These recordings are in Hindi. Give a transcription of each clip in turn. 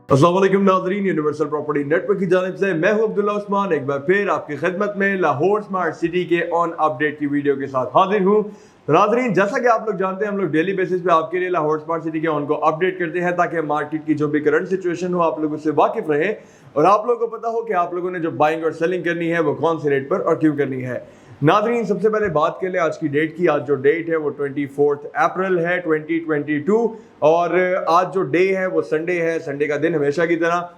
अस्सलाम वालेकुम नाज़रीन, यूनिवर्सल प्रॉपर्टी नेटवर्क की जानिब से मैं हूं अब्दुल्ला उस्मान एक बार फिर आपकी खिदमत में लाहौर स्मार्ट सिटी के ऑन अपडेट की वीडियो के साथ हाजिर हूं। तो नाज़रीन, जैसा कि आप लोग जानते हैं, हम लोग डेली बेसिस पे आपके लिए लाहौर स्मार्ट सिटी के ऑन को अपडेट करते हैं ताकि मार्केट की जो भी करंट सिचुएशन हो आप लोग उससे वाकिफ रहे और आप लोगों को पता हो कि आप लोगों ने जो बाइंग और सेलिंग करनी है वो कौन से रेट पर और क्यों करनी है। नाज़रीन, सबसे पहले बात कर ले आज की डेट की। आज जो डेट है वो 24 अप्रैल है 2022 और आज जो डे है वो संडे है। संडे का दिन हमेशा की तरह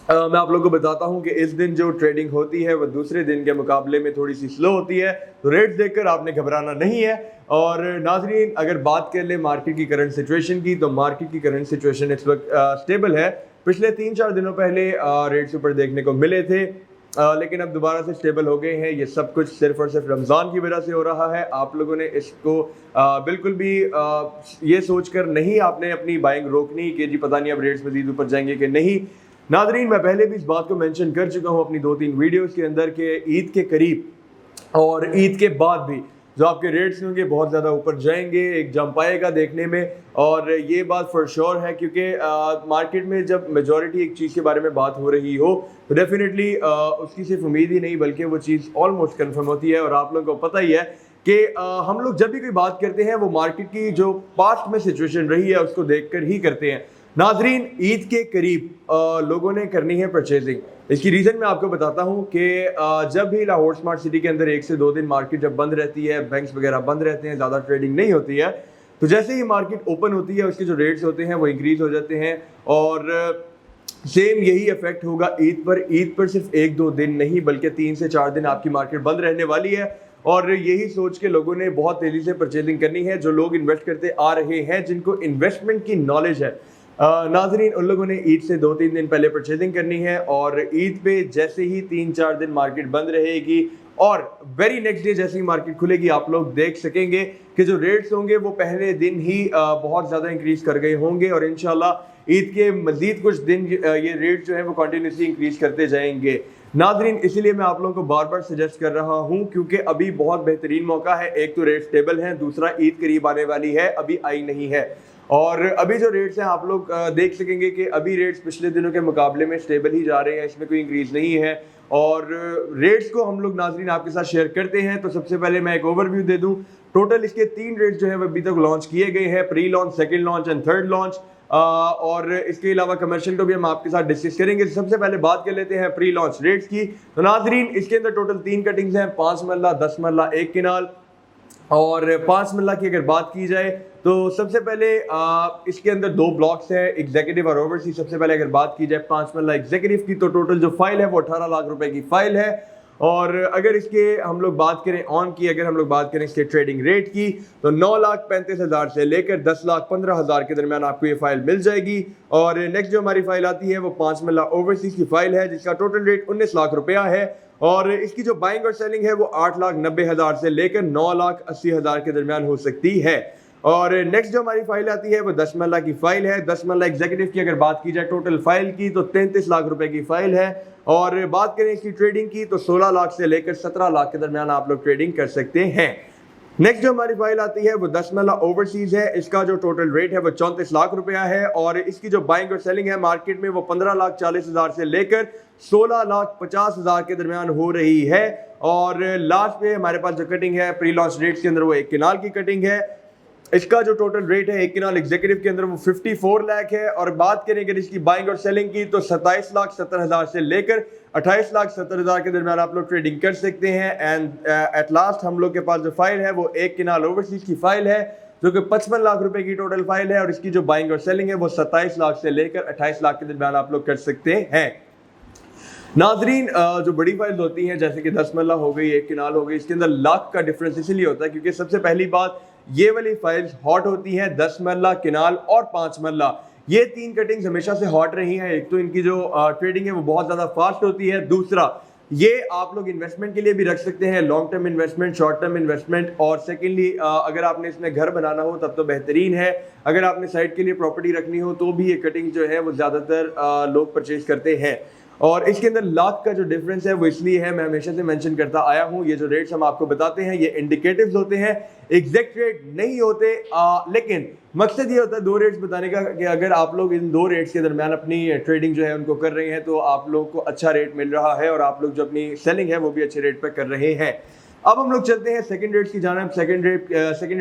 मैं आप लोगों को बताता हूं कि इस दिन जो ट्रेडिंग होती है वो दूसरे दिन के मुकाबले में थोड़ी सी स्लो होती है, तो रेट्स देखकर आपने घबराना नहीं है। और नाज़रीन, अगर बात कर ले मार्केट की करंट सिचुएशन की, तो मार्केट की करंट सिचुएशन इस वक्त स्टेबल है। पिछले 3-4 दिनों पहले रेट्स ऊपर देखने को मिले थे, लेकिन अब दोबारा से स्टेबल हो गए हैं। ये सब कुछ सिर्फ और सिर्फ रमज़ान की वजह से हो रहा है। आप लोगों ने इसको बिल्कुल भी ये सोचकर नहीं आपने अपनी बाइंग रोकनी कि जी पता नहीं अब रेट्स मजीद ऊपर जाएंगे कि नहीं। नाज़रीन, मैं पहले भी इस बात को मेंशन कर चुका हूँ अपनी 2-3 वीडियोस के अंदर कि ईद के करीब और ईद के बाद भी जो आपके रेट्स होंगे बहुत ज़्यादा ऊपर जाएंगे, एक जंप आएगा देखने में। और ये बात फॉर श्योर है क्योंकि मार्केट में जब मेजॉरिटी एक चीज़ के बारे में बात हो रही हो तो डेफिनेटली उसकी सिर्फ उम्मीद ही नहीं बल्कि वो चीज़ ऑलमोस्ट कन्फर्म होती है। और आप लोगों को पता ही है कि हम लोग जब भी कोई बात करते हैं वो मार्केट की जो पास्ट में सिचुएशन रही है उसको देखकर ही करते हैं। नाजरीन, ईद के करीब लोगों ने करनी है परचेजिंग। इसकी रीज़न मैं आपको बताता हूँ कि जब भी लाहौर स्मार्ट सिटी के अंदर 1 से 2 दिन मार्केट जब बंद रहती है, बैंक्स वगैरह बंद रहते हैं, ज़्यादा ट्रेडिंग नहीं होती है, तो जैसे ही मार्केट ओपन होती है उसके जो रेट्स होते हैं वो इंक्रीज़ हो जाते हैं। और सेम यही इफेक्ट होगा ईद पर। ईद पर सिर्फ 1-2 दिन नहीं बल्कि 3 से 4 दिन आपकी मार्केट बंद रहने वाली है। और यही सोच के लोगों ने बहुत तेज़ी से परचेजिंग करनी है। जो लोग इन्वेस्ट करते आ रहे हैं, जिनको इन्वेस्टमेंट की नॉलेज है, नाजरीन, उन लोगों ने ईद से 2-3 दिन पहले परचेजिंग करनी है। और ईद पे जैसे ही 3-4 दिन मार्केट बंद रहेगी और वेरी नेक्स्ट डे जैसे ही मार्केट खुलेगी, आप लोग देख सकेंगे कि जो रेट्स होंगे वो पहले दिन ही बहुत ज़्यादा इंक्रीज कर गए होंगे और इंशाल्लाह ईद के मजीद कुछ दिन ये रेट जो है वो कंटिन्यूसली इंक्रीज करते जाएंगे। नाजरीन, इसीलिए मैं आप लोगों को बार बार सजेस्ट कर रहा हूं क्योंकि अभी बहुत बेहतरीन मौका है। एक तो रेट स्टेबल है, दूसरा ईद करीब आने वाली है, अभी आई नहीं है। और अभी जो रेट्स हैं आप लोग देख सकेंगे कि अभी रेट्स पिछले दिनों के मुकाबले में स्टेबल ही जा रहे हैं, इसमें कोई इंक्रीज नहीं है। और रेट्स को हम लोग नाजरीन आपके साथ शेयर करते हैं। तो सबसे पहले मैं एक ओवरव्यू दे दूं। टोटल इसके 3 रेट्स जो है वो अभी तक लॉन्च किए गए हैं, pre launch, second launch and third launch. और इसके अलावा कमर्शियल को भी हम आपके साथ डिस्कस करेंगे। सबसे पहले बात कर लेते हैं प्री लॉन्च रेट्स की। तो नाजरीन, इसके अंदर टोटल 3 कटिंग्स हैं, 5 मरला, 10 मरला, 1 किनाल। और 5 मरला की अगर बात की जाए तो सबसे पहले इसके अंदर 2 ब्लॉक्स हैं, एग्जीक्यूटिव और ओवरसीज। सबसे पहले अगर बात की जाए 5 मरला एग्जीक्यूटिव की, तो टोटल जो फाइल है वो 18 लाख रुपए की फाइल है। और अगर इसके हम लोग बात करें ऑन की, अगर हम लोग बात करें इसके ट्रेडिंग रेट की, तो 9,35,000 से लेकर 10,15,000 के दरमियान आपको ये फाइल मिल जाएगी। और नेक्स्ट जो हमारी फाइल आती है वो 5 मरला ओवरसीज की फाइल है जिसका टोटल रेट 19 लाख रुपया है। और इसकी जो बाइंग और सेलिंग है वो 8,90,000 से लेकर 9,80,000 के दरमियान हो सकती है। और नेक्स्ट जो हमारी फाइल आती है वो 10 मरला की फाइल है। 10 मरला एग्जीक्यूटिव की अगर बात की जाए टोटल फाइल की, तो 33 लाख रुपए की फाइल है। और बात करें इसकी ट्रेडिंग की, तो 16 लाख से लेकर 17 लाख के दरमियान आप लोग ट्रेडिंग कर सकते हैं। नेक्स्ट जो हमारी फाइल आती है वो 10 मरला ओवरसीज है। इसका जो टोटल रेट है वो 34 लाख रुपया है। और इसकी जो बाइंग और सेलिंग है मार्केट में वो 15,40,000 से लेकर 16,50,000 के दरमियान हो रही है। और लास्ट पे हमारे पास जो कटिंग है प्री लॉन्च रेट्स के अंदर वो 1 किनाल की कटिंग है। इसका जो टोटल रेट है 1 किनाल एग्जीक्यूटिव के अंदर वो 54 लाख है। और बात करें अगर इसकी बाइंग और सेलिंग की, तो 27,70,000 से लेकर 28,70,000 के दरमियान आप लोग ट्रेडिंग कर सकते हैं। एंड एट लास्ट हम लोग के पास जो फाइल है वो 1 किनाल ओवरसीज की फाइल है जो कि 55 लाख रुपए की टोटल फाइल है। और इसकी जो बाइंग और सेलिंग है वो 27 लाख से लेकर 28 लाख के दरमियान आप लोग कर सकते हैं। नाजरीन, जो बड़ी फाइल्स होती हैं जैसे कि 10 मरला हो गई, 1 किनाल हो गई, इसके अंदर लाख का डिफरेंस इसलिए होता है क्योंकि सबसे पहली बात ये वाली फाइल्स हॉट होती हैं। 10 मरला, किनाल और 5 मरला, ये 3 कटिंग्स हमेशा से हॉट रही हैं। एक तो इनकी जो ट्रेडिंग है वो बहुत ज़्यादा फास्ट होती है, दूसरा ये आप लोग इन्वेस्टमेंट के लिए भी रख सकते हैं, long term investment, short term investment. और सेकेंडली अगर आपने इसमें घर बनाना हो तब तो बेहतरीन है। अगर आपने साइड के लिए प्रॉपर्टी रखनी हो तो भी ये कटिंग जो है वो ज़्यादातर लोग परचेज करते हैं। और इसके अंदर लाख का जो डिफरेंस है वो इसलिए है, मैं हमेशा से मेंशन करता आया हूँ, ये जो रेट्स हम आपको बताते हैं ये इंडिकेटिव्स होते हैं, एग्जैक्ट रेट नहीं होते। लेकिन मकसद ये होता है दो रेट्स बताने का कि अगर आप लोग इन दो रेट्स के दरमियान अपनी ट्रेडिंग जो है उनको कर रहे हैं तो आप लोग को अच्छा रेट मिल रहा है और आप लोग जो अपनी सेलिंग है वो भी अच्छे रेट पर कर रहे हैं। अब हम लोग चलते हैं सेकंड रेट की जानिब। सेकंड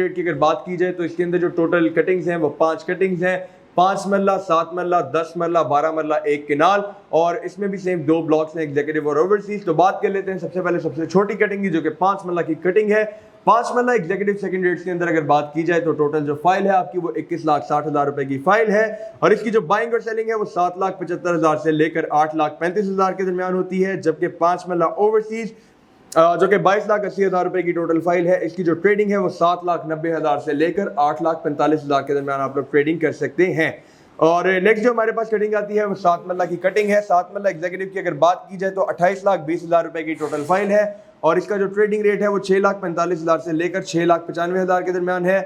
रेट की अगर बात की जाए तो इसके अंदर जो टोटल कटिंग्स हैं वो 5 कटिंग्स हैं, 5 मरला, 7 मरला, 10 मरला, 12 मरला, 1 किनाल, और इसमें भी सेम 2 ब्लॉक्स हैं, एग्जीक्यूटिव और ओवरसीज। तो बात कर लेते हैं सबसे पहले सबसे छोटी कटिंग की जो कि 5 मरला की कटिंग है। 5 मरला एग्जीक्यूटिव सेकंड रेट्स के अंदर अगर बात की जाए तो टोटल जो फाइल है आपकी वो 21,60,000 रुपए की फाइल है और इसकी जो बाइंग और सेलिंग है वो 7,75,000 से लेकर 8,35,000 के दरमियान होती है। जबकि 5 मरला ओवरसीज जो कि 22,80,000 रुपए की टोटल फाइल है, इसकी जो ट्रेडिंग है वो 7,90,000 से लेकर 8,45,000 के दरमियान आप लोग ट्रेडिंग कर सकते हैं। और नेक्स्ट जो हमारे पास कटिंग आती है वो 7 मरला की कटिंग है। 7 मरला एग्जीक्यूटिव की अगर बात की जाए तो 28,20,000 रुपए की टोटल फाइल है और इसका जो ट्रेडिंग रेट है वो 6,45,000 से लेकर 6,95,000 के दरमियान है।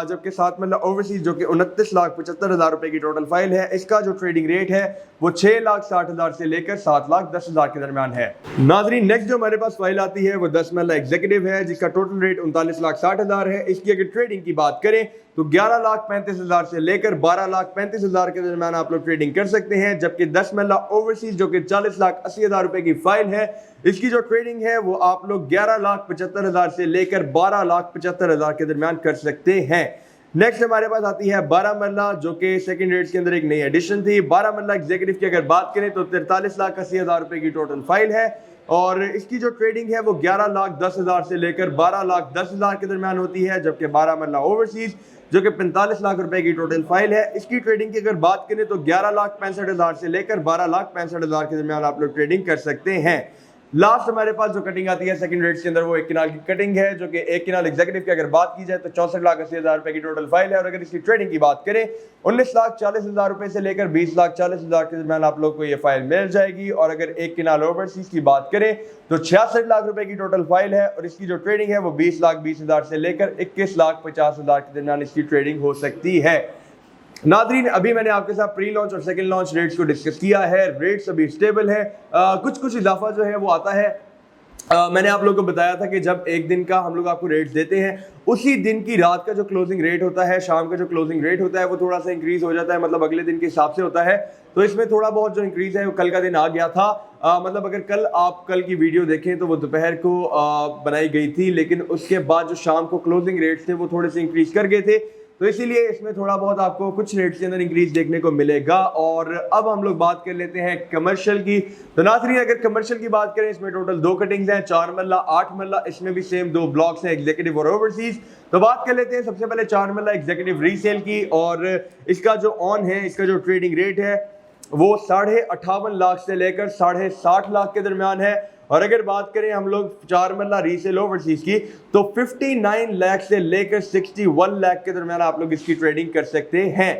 जबकि 7 मरला ओवरसीज जो कि 29,75,000 रुपए की टोटल फाइल है, इसका जो ट्रेडिंग रेट है वो 6,60,000 से लेकर 7,10,000 के दरमियान है। नाजरीन नेक्स्ट जो हमारे पास फाइल आती है वो 10 मरला एग्जीक्यूटिव है जिसका टोटल रेट 39,60,000 है। इसकी अगर ट्रेडिंग की बात करें तो 11,35,000 से लेकर 12,35,000 के दरमियान आप लोग ट्रेडिंग कर सकते हैं। जबकि 10 मरला ओवरसीज जो कि 40,80,000 रुपए की फाइल है, इसकी जो ट्रेडिंग है वो आप लोग 11,75,000 से लेकर 12,75,000 के दरमियान कर सकते हैं। नेक्स्ट हमारे पास आती है 12 मरला जो कि सेकंड रेट्स के अंदर एक नई एडिशन थी। 12 मरला एग्जीक्यूटिव की अगर बात करें तो 43,80,000 रुपए की टोटल फाइल है और इसकी जो ट्रेडिंग है वो 11,10,000 से लेकर 12,10,000 के दरमियान होती है। जबकि 12 मरला ओवरसीज जो कि 45 लाख रुपए की टोटल फाइल है, इसकी ट्रेडिंग की अगर बात करें तो 11,65,000 से लेकर 12,65,000 के दरमियान आप लोग ट्रेडिंग कर सकते हैं। लास्ट हमारे पास जो कटिंग आती है सेकंड रेट्स के अंदर वो 1 किनाल की कटिंग है जो कि 1 किनाल एग्जीक्यूटिव की अगर बात की जाए तो 64,80,000 रुपए की टोटल फाइल है और अगर इसकी ट्रेडिंग की बात करें 19,40,000 रुपए से लेकर 20,40,000 के दरमियान आप लोग को ये फाइल मिल जाएगी। और अगर 1 किनाल ओवरसीज की बात करें तो 66 लाख रुपए की टोटल फाइल है और इसकी जो ट्रेडिंग है वो 20,20,000 से लेकर 21,50,000 के दरमियान इसकी ट्रेडिंग हो सकती है। नादरीन अभी मैंने आपके साथ प्री लॉन्च और सेकंड लॉन्च रेट्स को डिस्कस किया है। रेट्स अभी स्टेबल है, कुछ इजाफा जो है वो आता है। मैंने आप लोगों को बताया था कि जब एक दिन का हम लोग आपको रेट्स देते हैं उसी दिन की रात का जो क्लोजिंग रेट होता है, शाम का जो क्लोजिंग रेट होता है वो थोड़ा सा इंक्रीज हो जाता है, मतलब अगले दिन के हिसाब से होता है। तो इसमें थोड़ा बहुत जो इंक्रीज है वो कल का दिन आ गया था। मतलब अगर कल की वीडियो देखें तो वो दोपहर को बनाई गई थी, लेकिन उसके बाद जो शाम को क्लोजिंग रेट्स थे वो थोड़े से इंक्रीज कर गए थे, तो इसीलिए इसमें थोड़ा बहुत आपको कुछ रेट्स के अंदर इंक्रीज देखने को मिलेगा। और अब हम लोग बात कर लेते हैं कमर्शियल की। तो नाज़रीन अगर कमर्शियल की बात करें इसमें टोटल 2 कटिंग्स हैं, 4 मरला, 8 मरला, इसमें भी सेम 2 ब्लॉक्स हैं, एग्जीक्यूटिव और ओवरसीज। तो बात कर लेते हैं सबसे पहले 4 मरला एग्जीक्यूटिव रीसेल की और इसका जो ऑन है, इसका जो ट्रेडिंग रेट है वो 58.5 लाख से लेकर 60.5 लाख के दरमियान है। और अगर बात करें हम लोग 4 मरला रीसेल ओवरसीज की तो 59 लाख से लेकर 61 लाख के दरमियान आप लोग इसकी ट्रेडिंग कर सकते हैं।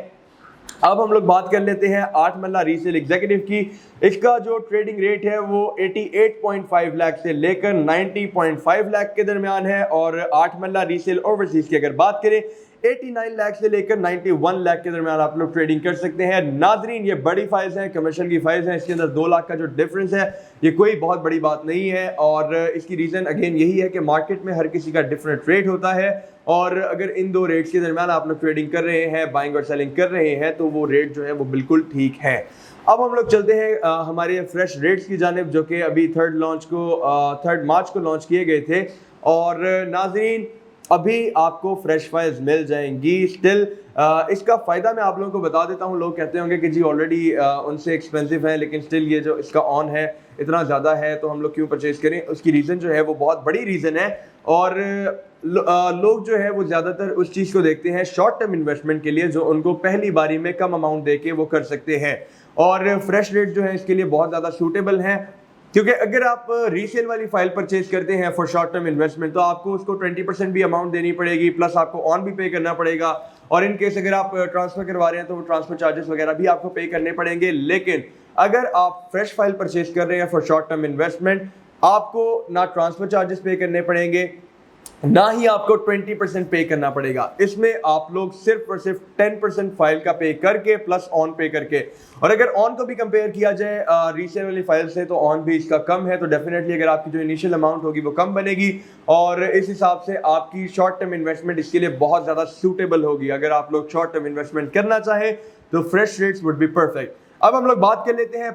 अब हम लोग बात कर लेते हैं 8 मरला रीसेल एग्जीक्यूटिव की। इसका जो ट्रेडिंग रेट है वो 88.5 लाख से लेकर 90.5 लाख के दरमियान है। और 8 मरला रीसेल ओवरसीज की अगर बात करें 89 लाख से लेकर 91 लाख के दरमियान आप लोग ट्रेडिंग कर सकते हैं। नाजरीन ये बड़ी फाइल्स हैं, कमर्शियल की फाइल्स हैं, इसके अंदर 2 लाख का जो डिफरेंस है ये कोई बहुत बड़ी बात नहीं है। और इसकी रीज़न अगेन यही है कि मार्केट में हर किसी का डिफरेंट रेट होता है और अगर इन 2 रेट्स के दरमियान आप लोग ट्रेडिंग कर रहे हैं, बाइंग और सेलिंग कर रहे हैं, तो वो रेट जो है वो बिल्कुल ठीक है। अब हम लोग चलते हैं हमारे फ्रेश रेट्स की जानिब जो कि अभी 3 मार्च को लॉन्च किए गए थे। और नाजरीन अभी आपको फ्रेश फाइल्स मिल जाएंगी स्टिल। इसका फ़ायदा मैं आप लोगों को बता देता हूँ। लोग कहते होंगे कि जी ऑलरेडी उनसे एक्सपेंसिव है, लेकिन स्टिल ये जो इसका ऑन है इतना ज़्यादा है तो हम लोग क्यों परचेज़ करें। उसकी रीज़न जो है वो बहुत बड़ी रीज़न है और लोग जो है वो ज़्यादातर उस चीज़ को देखते हैं शॉर्ट टर्म इन्वेस्टमेंट के लिए, जो उनको पहली बारी में कम अमाउंट दे के वो कर सकते हैं। और फ्रेश रेट जो है इसके लिए बहुत ज़्यादा सूटेबल हैं, क्योंकि अगर आप रीसेल वाली फाइल परचेज करते हैं फॉर शॉर्ट टर्म इन्वेस्टमेंट तो आपको उसको 20% भी अमाउंट देनी पड़ेगी, प्लस आपको ऑन भी पे करना पड़ेगा। और इन केस अगर आप ट्रांसफर करवा रहे हैं तो वो ट्रांसफर चार्जेस वगैरह भी आपको पे करने पड़ेंगे। लेकिन अगर आप फ्रेश फाइल परचेज कर रहे हैं फॉर शॉर्ट टर्म इन्वेस्टमेंट, आपको ना ट्रांसफर चार्जेस पे करने पड़ेंगे, ना ही आपको 20% पे करना पड़ेगा। इसमें आप लोग सिर्फ और सिर्फ 10% फाइल का पे करके प्लस ऑन पे करके, और अगर ऑन को भी कंपेयर किया जाए रीसेल वाली फाइल से तो ऑन भी इसका कम है, तो डेफिनेटली अगर आपकी जो इनिशियल अमाउंट होगी वो कम बनेगी और इस हिसाब से आपकी शॉर्ट टर्म इन्वेस्टमेंट इसके लिए बहुत ज़्यादा सूटेबल होगी। अगर आप लोग शॉर्ट टर्म इन्वेस्टमेंट करना चाहें तो fresh rates would be perfect. अब हम लोग बात कर लेते हैं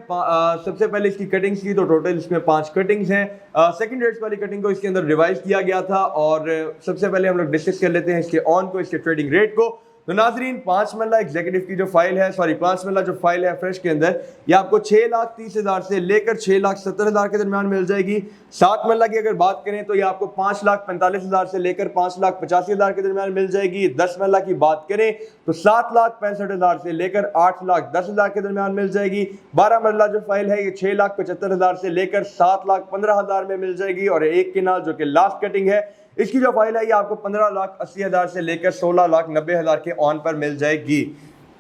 सबसे पहले इसकी कटिंग्स की, तो टोटल इसमें 5 कटिंग्स हैं। सेकंड रेट्स वाली कटिंग को इसके अंदर रिवाइज किया गया था और सबसे पहले हम लोग डिस्कस कर लेते हैं इसके ऑन को, इसके ट्रेडिंग रेट को। तो नाजरीन 5 मल्ला एग्जीक्यूटिव की जो फाइल है, 5 मल्ला जो फाइल है फ्रेश के अंदर, ये आपको 6,30,000 से लेकर 6,70,000 के दरमियान मिल जाएगी। 7 मल्ला की अगर बात करें तो ये आपको 5,45,000 से लेकर 5,85,000 के दरमियान मिल जाएगी। 10 मल्ला की बात करें तो 7,65,000 से लेकर 8,10,000 के दरमियान मिल जाएगी। 12 मल्ला जो फाइल है ये 6,75,000 से लेकर 7,15,000 में मिल जाएगी। और एक किनाल जो कि लास्ट कटिंग है, इसकी जो फाइल है ये आपको 15,80,000 से लेकर 16,90,000 के ऑन पर मिल जाएगी।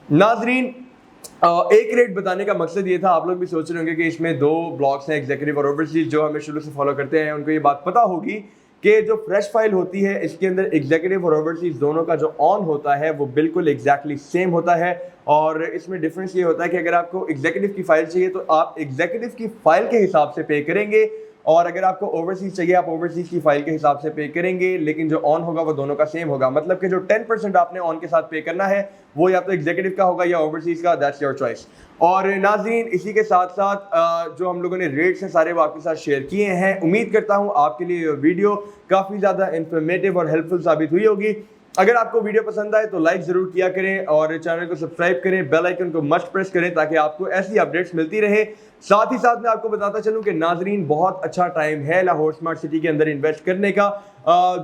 नाजरीन एक रेट बताने का मकसद ये था, आप लोग भी सोच रहे होंगे कि इसमें 2 ब्लॉक्स हैं, एग्जीक्यूटिव और ओवरसीज। जो हमें शुरू से फॉलो करते हैं उनको ये बात पता होगी कि जो फ्रेश फाइल होती है इसके अंदर एग्जीक्यूटिव और ओवरसीज दोनों का जो ऑन होता है वो बिल्कुल एग्जैक्टली सेम होता है। और इसमें डिफरेंस ये होता है कि अगर आपको एग्जीक्यूटिव की फाइल चाहिए तो आप एग्जीक्यूटिव की फाइल के हिसाब से पे करेंगे, और अगर आपको ओवरसीज चाहिए आप ओवरसीज की फाइल के हिसाब से पे करेंगे, लेकिन जो ऑन होगा वो दोनों का सेम होगा। मतलब कि जो 10% आपने ऑन के साथ पे करना है वो या तो एग्जीक्यूटिव का होगा या ओवरसीज का, दैट्स योर चॉइस। और नाज़रीन इसी के साथ साथ जो हम लोगों ने रेट्स हैं सारे वो आपके साथ शेयर किए हैं। उम्मीद करता हूँ आपके लिए ये वीडियो काफ़ी ज़्यादा इन्फॉर्मेटिव और हेल्पफुल साबित हुई होगी। अगर आपको वीडियो पसंद आए तो लाइक ज़रूर किया करें और चैनल को सब्सक्राइब करें, बेल आइकन को मस्ट प्रेस करें ताकि आपको ऐसी अपडेट्स मिलती रहे। साथ ही साथ मैं आपको बताता चलूं कि नाजरीन बहुत अच्छा टाइम है लाहौर स्मार्ट सिटी के अंदर इन्वेस्ट करने का।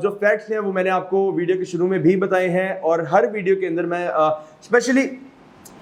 जो फैक्ट्स हैं वो मैंने आपको वीडियो के शुरू में भी बताए हैं और हर वीडियो के अंदर मैं स्पेशली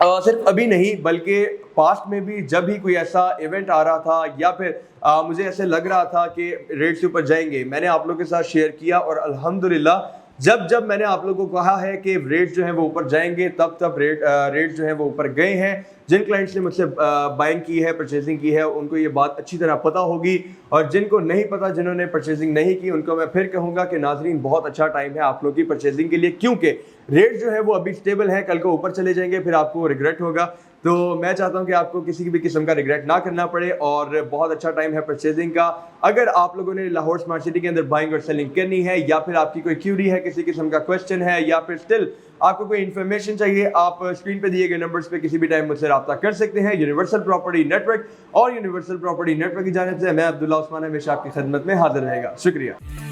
सिर्फ अभी नहीं बल्कि पास्ट में भी जब भी कोई ऐसा इवेंट आ रहा था या फिर मुझे ऐसे लग रहा था कि रेट्स के ऊपर जाएंगे, मैंने आप लोगों के साथ शेयर किया और अल्हम्दुलिल्लाह जब मैंने आप लोगों को कहा है कि रेट जो है वो ऊपर जाएंगे तब रेट जो है वो ऊपर गए हैं। जिन क्लाइंट्स ने मुझसे बाइंग की है, परचेजिंग की है, उनको ये बात अच्छी तरह पता होगी और जिनको नहीं पता, जिन्होंने परचेजिंग नहीं की, उनको मैं फिर कहूँगा कि नाजरीन बहुत अच्छा टाइम है आप लोग की परचेजिंग के लिए, क्योंकि रेट जो है वो अभी स्टेबल है, कल को ऊपर चले जाएंगे फिर आपको रिग्रेट होगा। तो मैं चाहता हूं कि आपको किसी भी किस्म का रिग्रेट ना करना पड़े और बहुत अच्छा टाइम है परचेजिंग का। अगर आप लोगों ने लाहौर स्मार्ट सिटी के अंदर बाइंग और सेलिंग करनी है या फिर आपकी कोई क्यूरी है, किसी किस्म का क्वेश्चन है या फिर स्टिल आपको कोई इन्फॉर्मेशन चाहिए, आप स्क्रीन पे दिए गए नंबर्स पे किसी भी टाइम मुझसे रब्ता कर सकते हैं। यूनिवर्सल प्रॉपर्टी नेटवर्क और यूनिवर्सल प्रॉपर्टी नेटवर्क की जानिब से मैं अब्दुल्ला उस्मान हमेशा आपकी खिदमत में हाजिर रहेगा। शुक्रिया।